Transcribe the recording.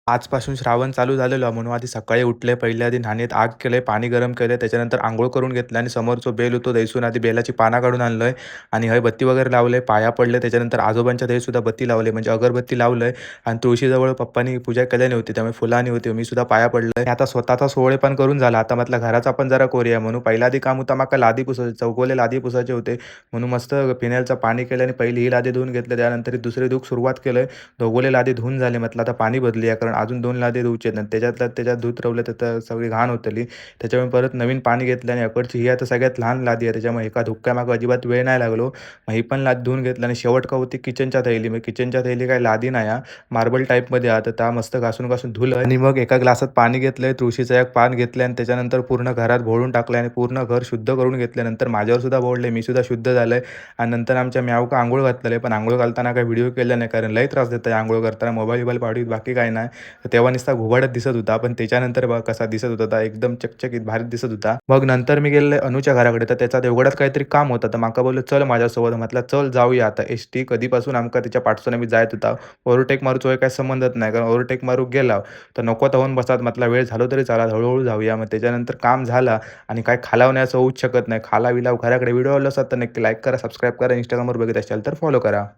आजपासून श्रावण चालू झालेलं म्हणून आधी सकाळी उठले, पहिले आधी न्हाणीत आग केले, पाणी गरम केले, त्याच्यानंतर अंघोळ करून घेतलं आणि समोर जो बेल होतो दहीसून आधी बेलाची पानं काढून आणलंय आणि हय बत्ती वगैरे लावले, पाया पडले. त्याच्यानंतर आजोबांच्या दहीसुद्धा बत्ती लावले, म्हणजे अगरबत्ती लावलंय आणि तुळशीजवळ पप्पांनी पूजा केलेली होती, त्यामुळे फुलानी होती. मी सुद्धा पाया पडलोय. आता स्वतःचा सोहळे पण करून झाला. आता म्हटलं घराचा पण जरा करूया म्हणून पहिला आधी काम होता माका लादी पुसायचे, चौकोले लादी पुसायचे होते. म्हणून मस्त फिनाइलचं पाणी केलं आणि पहिली ही लादी धुवून घेतलं. त्यानंतर दुसरे धुक सुरुवात केलं. दोघोले लादी धुवून झाले. म्हटलं आता पाणी बदलूया, कारण अजून 2 लादी धुवचे आहेत. त्याच्यातल्या त्याच्यात धूत ठेवलं तर सगळी घाण होतली. त्याच्यामुळे परत नवीन पाणी घेतलं आणि अकडची ही आता सगळ्यात लहान लादी आहे. त्याच्यामुळे एका धुक्क्यामागं अजिबात वेळ नाही लागलो. मग ही पण लादी धुवून घेतलं आणि शेवट का होती किचनच्या थैली. मग किचनच्या थैली काही लादी नाही हा, मार्बल टाईपमध्ये आहे. तर त्या मस्त घासून धुलं आणि मग एका ग्लासात पाणी घेतलंय, तुळशीचं एक पान घेतलं आणि त्याच्यानंतर पूर्ण घरात भोळून टाकलं आणि पूर्ण घर शुद्ध करून घेतल्यानंतर माझ्यावर सुद्धा भोळले. मी सुद्धा शुद्ध झालोय आणि नंतर आमच्या म्यावका अंघोळ घातलेलं आहे. पण अंघोळ घालताना काही व्हिडिओ केला नाही, कारण लई त्रास देतं अंघोळ करताना. मोबाईल पाडवीत बाकी काही नाही. तर तेव्हा नुसता घुबाडच दिसत होता, पण त्याच्यानंतर बघा कसा दिसत होता, एकदम चकचकीत भारी दिसत होता. मग नंतर मी गेले अनुच्या घराकडे, तर त्याचा देवगडात काहीतरी काम होतं. तर माका बोललो चल माझ्यासोबत. म्हटलं चल जाऊया आता. एसटी कधीपासून आमका त्याच्या पाठसून मी जायत होता. ओव्हरटेक मारूचो काही संबंधच नाही, कारण ओव्हरटेक मारू गेला तर नको तर होऊन बसतात. म्हटलं वेळ झालो तरी चाला, हळूहळू जाऊया. मग त्याच्यानंतर काम झाला आणि काय खालावण्याचं होऊच शकत नाही. खाला विलाव घराकडे व्हिडिओ आवडला असेल तर नक्की लाईक करा, सबस्क्राईब करा. Instagramवर बघत असाल तर फॉलो करा.